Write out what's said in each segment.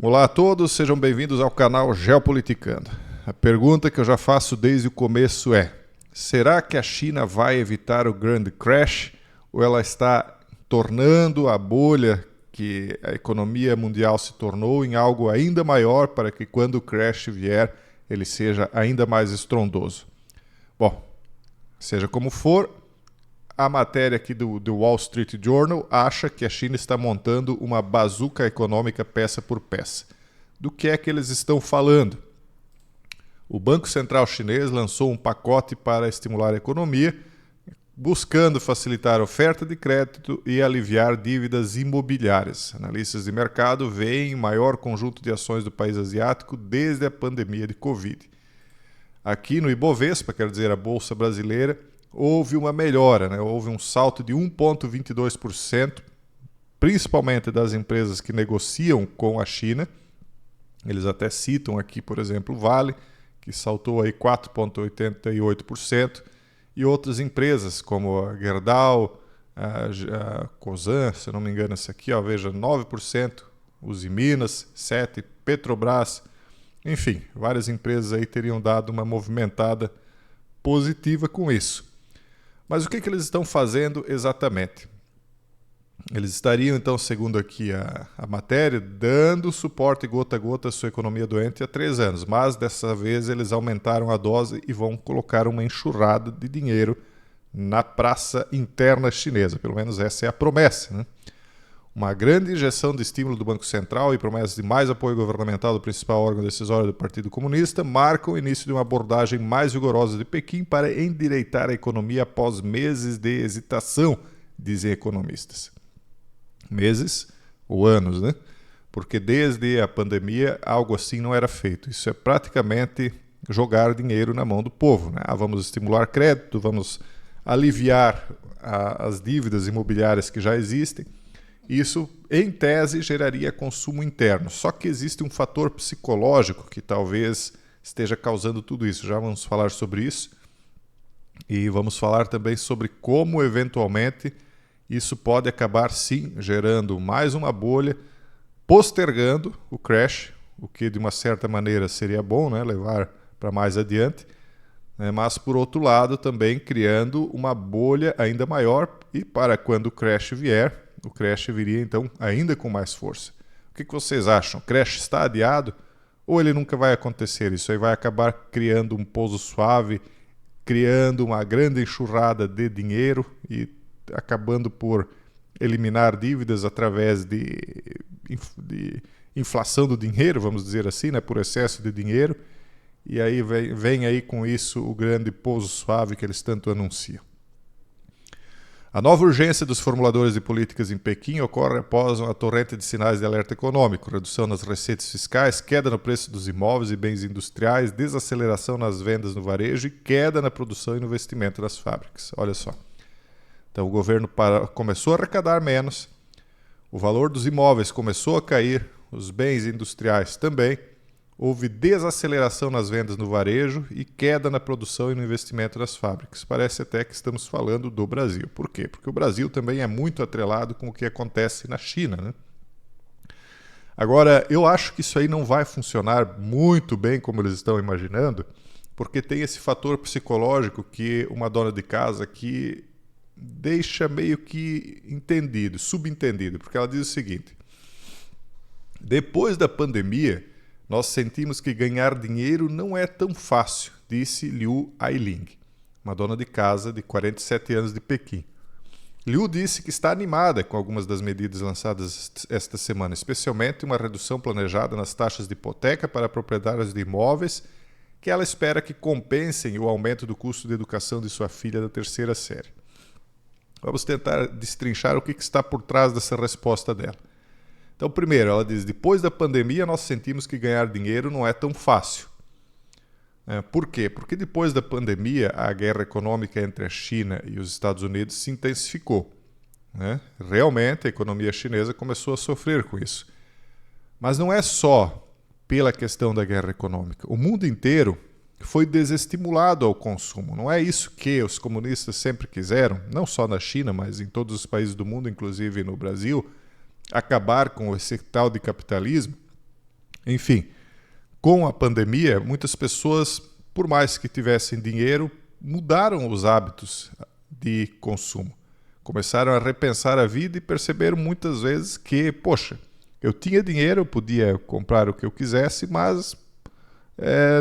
Olá a todos, sejam bem-vindos ao canal Geopoliticando. A pergunta que eu já faço desde o começo é: será que a China vai evitar o grande crash ou ela está tornando a bolha que a economia mundial se tornou em algo ainda maior para que quando o crash vier ele seja ainda mais estrondoso? Bom, seja como for, a matéria aqui do Wall Street Journal acha que a China está montando uma bazuca econômica peça por peça. Do que é que eles estão falando? O Banco Central Chinês lançou um pacote para estimular a economia, buscando facilitar a oferta de crédito e aliviar dívidas imobiliárias. Analistas de mercado veem o maior conjunto de ações do país asiático desde a pandemia de Covid. Aqui no Ibovespa, quer dizer, a Bolsa Brasileira, houve uma melhora, houve um salto de 1,22%, principalmente das empresas que negociam com a China. Eles até citam aqui, por exemplo, o Vale, que saltou aí 4,88%, e outras empresas como a Gerdau, a Cosan, se não me engano, essa aqui, veja, 9%, Usiminas, 7%, Petrobras, enfim, várias empresas aí teriam dado uma movimentada positiva com isso. Mas o que eles estão fazendo exatamente? Eles estariam, então, segundo aqui a matéria, dando suporte gota a gota à sua economia doente há 3 anos. Mas, dessa vez, eles aumentaram a dose e vão colocar uma enxurrada de dinheiro na praça interna chinesa. Pelo menos essa é a promessa, Uma grande injeção de estímulo do Banco Central e promessas de mais apoio governamental do principal órgão decisório do Partido Comunista marcam o início de uma abordagem mais vigorosa de Pequim para endireitar a economia após meses de hesitação, dizem economistas. Meses ou anos, Porque desde a pandemia algo assim não era feito. Isso é praticamente jogar dinheiro na mão do povo. Vamos estimular crédito, vamos aliviar as dívidas imobiliárias que já existem. Isso, em tese, geraria consumo interno. Só que existe um fator psicológico que talvez esteja causando tudo isso. Já vamos falar sobre isso. E vamos falar também sobre como, eventualmente, isso pode acabar, sim, gerando mais uma bolha, postergando o crash, o que, de uma certa maneira, seria bom, levar para mais adiante. Mas, por outro lado, também criando uma bolha ainda maior e para quando o crash vier, o crash viria, então, ainda com mais força. O que vocês acham? O crash está adiado ou ele nunca vai acontecer? Isso aí vai acabar criando um pouso suave, criando uma grande enxurrada de dinheiro e acabando por eliminar dívidas através de inflação do dinheiro, vamos dizer assim, por excesso de dinheiro. E aí vem aí com isso o grande pouso suave que eles tanto anunciam. A nova urgência dos formuladores de políticas em Pequim ocorre após uma torrente de sinais de alerta econômico, redução nas receitas fiscais, queda no preço dos imóveis e bens industriais, desaceleração nas vendas no varejo e queda na produção e no investimento das fábricas. Olha só. Então o governo começou a arrecadar menos, o valor dos imóveis começou a cair, os bens industriais também. Houve desaceleração nas vendas no varejo e queda na produção e no investimento das fábricas. Parece até que estamos falando do Brasil. Por quê? Porque o Brasil também é muito atrelado com o que acontece na China, Agora, eu acho que isso aí não vai funcionar muito bem como eles estão imaginando, porque tem esse fator psicológico que uma dona de casa aqui deixa meio que subentendido, porque ela diz o seguinte: depois da pandemia, nós sentimos que ganhar dinheiro não é tão fácil, disse Liu Ailing, uma dona de casa de 47 anos de Pequim. Liu disse que está animada com algumas das medidas lançadas esta semana, especialmente uma redução planejada nas taxas de hipoteca para proprietários de imóveis, que ela espera que compensem o aumento do custo de educação de sua filha da 3ª série. Vamos tentar destrinchar o que está por trás dessa resposta dela. Então, primeiro, ela diz: depois da pandemia, nós sentimos que ganhar dinheiro não é tão fácil. Por quê? Porque depois da pandemia, a guerra econômica entre a China e os Estados Unidos se intensificou. Realmente, a economia chinesa começou a sofrer com isso. Mas não é só pela questão da guerra econômica. O mundo inteiro foi desestimulado ao consumo. Não é isso que os comunistas sempre quiseram, não só na China, mas em todos os países do mundo, inclusive no Brasil, acabar com esse tal de capitalismo. Enfim, com a pandemia, muitas pessoas, por mais que tivessem dinheiro, mudaram os hábitos de consumo. Começaram a repensar a vida e perceberam muitas vezes que, poxa, eu tinha dinheiro, eu podia comprar o que eu quisesse, mas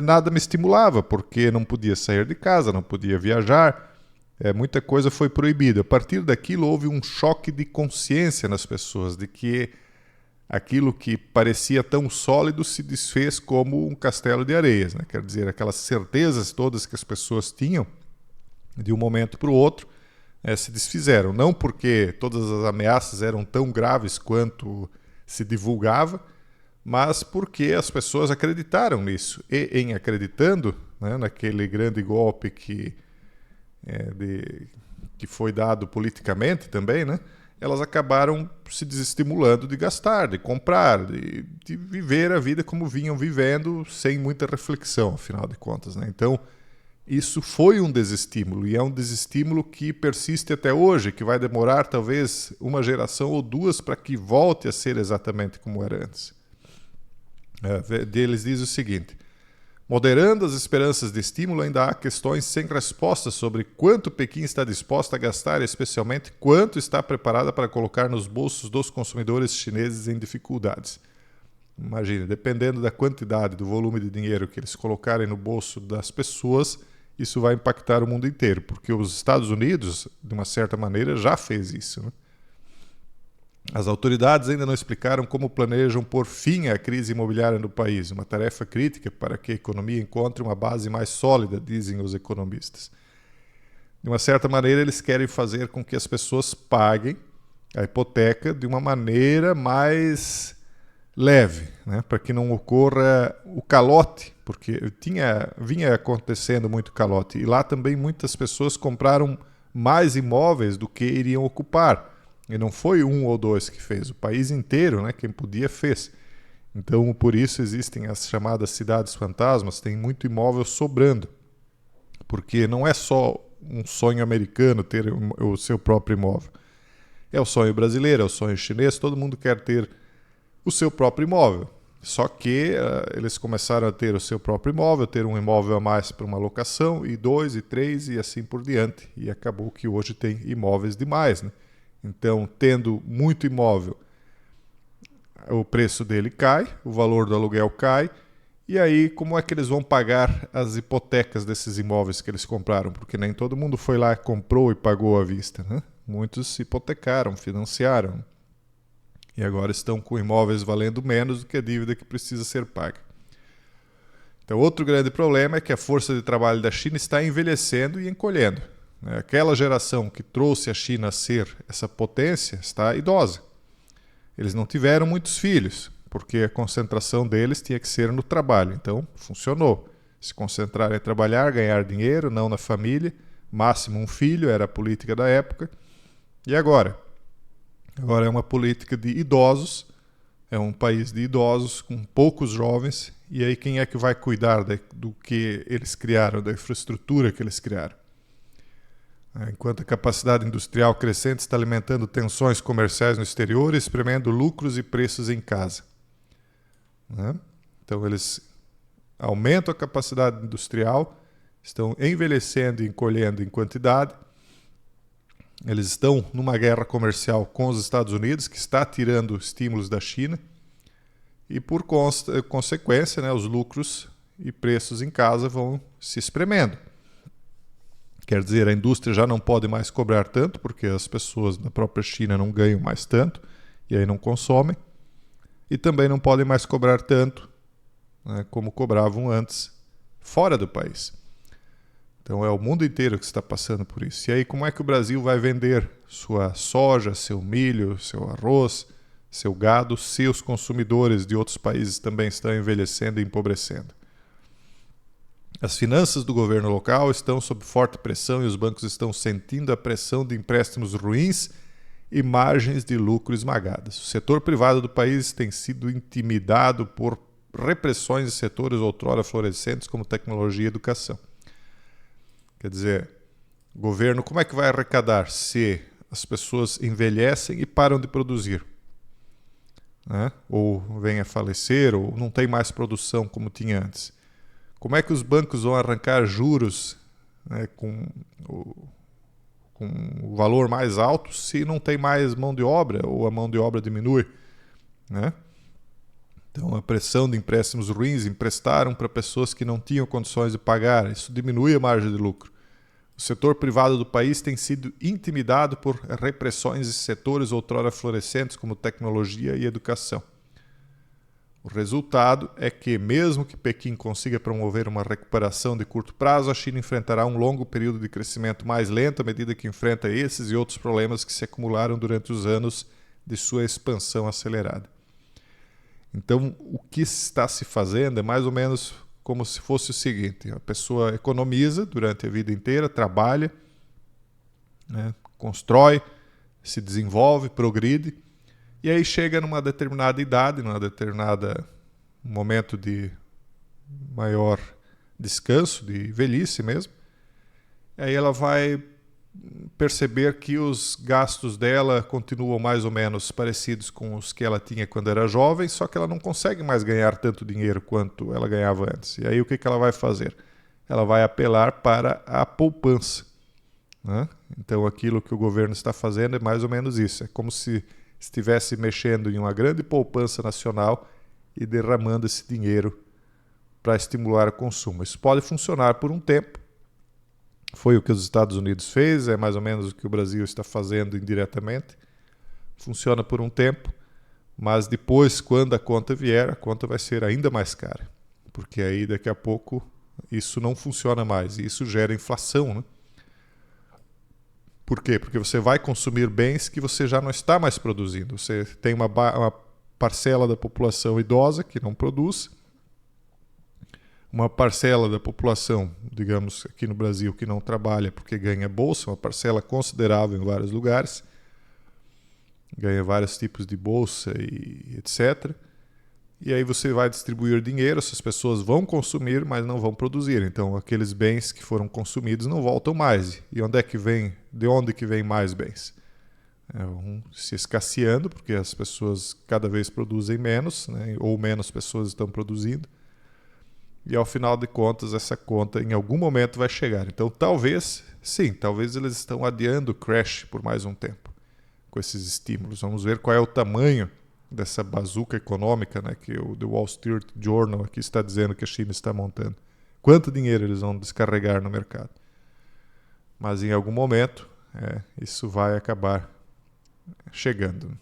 nada me estimulava, porque não podia sair de casa, não podia viajar, muita coisa foi proibida. A partir daquilo houve um choque de consciência nas pessoas, de que aquilo que parecia tão sólido se desfez como um castelo de areias, né? Quer dizer, aquelas certezas todas que as pessoas tinham, de um momento para o outro, se desfizeram. Não porque todas as ameaças eram tão graves quanto se divulgava, mas porque as pessoas acreditaram nisso. E em acreditando, né, naquele grande golpe que foi dado politicamente também, né, elas acabaram se desestimulando de gastar, de comprar, de viver a vida como vinham vivendo, sem muita reflexão, afinal de contas, né? Então, isso foi um desestímulo, e é um desestímulo que persiste até hoje, que vai demorar talvez uma geração ou duas para que volte a ser exatamente como era antes. Eles diz o seguinte: moderando as esperanças de estímulo, ainda há questões sem resposta sobre quanto Pequim está disposta a gastar e, especialmente, quanto está preparada para colocar nos bolsos dos consumidores chineses em dificuldades. Imagine, dependendo da quantidade, do volume de dinheiro que eles colocarem no bolso das pessoas, isso vai impactar o mundo inteiro, porque os Estados Unidos, de uma certa maneira, já fez isso, né? As autoridades ainda não explicaram como planejam pôr fim à crise imobiliária no país, uma tarefa crítica para que a economia encontre uma base mais sólida, dizem os economistas. De uma certa maneira, eles querem fazer com que as pessoas paguem a hipoteca de uma maneira mais leve, né? Para que não ocorra o calote, porque vinha acontecendo muito calote, e lá também muitas pessoas compraram mais imóveis do que iriam ocupar. E não foi um ou dois que fez, o país inteiro, né? Quem podia fez. Então, por isso existem as chamadas cidades fantasmas, tem muito imóvel sobrando. Porque não é só um sonho americano ter o seu próprio imóvel. É o sonho brasileiro, é o sonho chinês, todo mundo quer ter o seu próprio imóvel. Só que eles começaram a ter o seu próprio imóvel, ter um imóvel a mais para uma locação, e dois, e três, e assim por diante. E acabou que hoje tem imóveis demais, né? Então, tendo muito imóvel, o preço dele cai, o valor do aluguel cai, e aí como é que eles vão pagar as hipotecas desses imóveis que eles compraram? Porque nem todo mundo foi lá, comprou e pagou à vista, né? Muitos hipotecaram, financiaram, e agora estão com imóveis valendo menos do que a dívida que precisa ser paga. Então, outro grande problema é que a força de trabalho da China está envelhecendo e encolhendo. Aquela geração que trouxe a China a ser essa potência está idosa. Eles não tiveram muitos filhos, porque a concentração deles tinha que ser no trabalho. Então, funcionou. Se concentrar em trabalhar, ganhar dinheiro, não na família. Máximo um filho, era a política da época. E agora? Agora é uma política de idosos, é um país de idosos com poucos jovens. E aí quem é que vai cuidar do que eles criaram, da infraestrutura que eles criaram? Enquanto a capacidade industrial crescente está alimentando tensões comerciais no exterior e espremendo lucros e preços em casa. Então eles aumentam a capacidade industrial, estão envelhecendo e encolhendo em quantidade. Eles estão numa guerra comercial com os Estados Unidos, que está tirando estímulos da China. E por consequência, né, os lucros e preços em casa vão se espremendo. Quer dizer, a indústria já não pode mais cobrar tanto, porque as pessoas na própria China não ganham mais tanto, e aí não consomem. E também não podem mais cobrar tanto, né, como cobravam antes, fora do país. Então é o mundo inteiro que está passando por isso. E aí como é que o Brasil vai vender sua soja, seu milho, seu arroz, seu gado, se os consumidores de outros países também estão envelhecendo e empobrecendo? As finanças do governo local estão sob forte pressão e os bancos estão sentindo a pressão de empréstimos ruins e margens de lucro esmagadas. O setor privado do país tem sido intimidado por repressões de setores outrora florescentes como tecnologia e educação. Quer dizer, o governo como é que vai arrecadar se as pessoas envelhecem e param de produzir? né? Ou vem a falecer, ou não tem mais produção como tinha antes. Como é que os bancos vão arrancar juros, né, com o valor mais alto se não tem mais mão de obra ou a mão de obra diminui, né? Então, a pressão de empréstimos ruins emprestaram para pessoas que não tinham condições de pagar. Isso diminui a margem de lucro. O setor privado do país tem sido intimidado por repressões de setores outrora florescentes como tecnologia e educação. O resultado é que, mesmo que Pequim consiga promover uma recuperação de curto prazo, a China enfrentará um longo período de crescimento mais lento à medida que enfrenta esses e outros problemas que se acumularam durante os anos de sua expansão acelerada. Então, o que está se fazendo é mais ou menos como se fosse o seguinte: a pessoa economiza durante a vida inteira, trabalha, né, constrói, se desenvolve, progride, e aí chega numa determinada idade, num determinado momento de maior descanso, de velhice mesmo, e aí ela vai perceber que os gastos dela continuam mais ou menos parecidos com os que ela tinha quando era jovem, só que ela não consegue mais ganhar tanto dinheiro quanto ela ganhava antes. E aí o que ela vai fazer? Ela vai apelar para a poupança, né? Então aquilo que o governo está fazendo é mais ou menos isso. É como se estivesse mexendo em uma grande poupança nacional e derramando esse dinheiro para estimular o consumo. Isso pode funcionar por um tempo. Foi o que os Estados Unidos fez, é mais ou menos o que o Brasil está fazendo indiretamente. Funciona por um tempo, mas depois, quando a conta vier, a conta vai ser ainda mais cara. Porque aí, daqui a pouco, isso não funciona mais. E isso gera inflação, né? Por quê? Porque você vai consumir bens que você já não está mais produzindo. Você tem uma parcela da população idosa que não produz, uma parcela da população, digamos, aqui no Brasil, que não trabalha porque ganha bolsa, uma parcela considerável em vários lugares, ganha vários tipos de bolsa e etc. E aí você vai distribuir dinheiro, essas pessoas vão consumir, mas não vão produzir. Então, aqueles bens que foram consumidos não voltam mais. E de onde que vem mais bens? Vão se escasseando, porque as pessoas cada vez produzem menos, né? Ou menos pessoas estão produzindo. E ao final de contas, essa conta em algum momento vai chegar. Então, talvez eles estão adiando o crash por mais um tempo com esses estímulos. Vamos ver qual é o tamanho dessa bazuca econômica, né, que o The Wall Street Journal aqui está dizendo que a China está montando. Quanto dinheiro eles vão descarregar no mercado? Mas em algum momento, isso vai acabar chegando.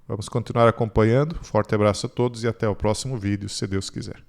Vamos continuar acompanhando. Forte abraço a todos e até o próximo vídeo, se Deus quiser.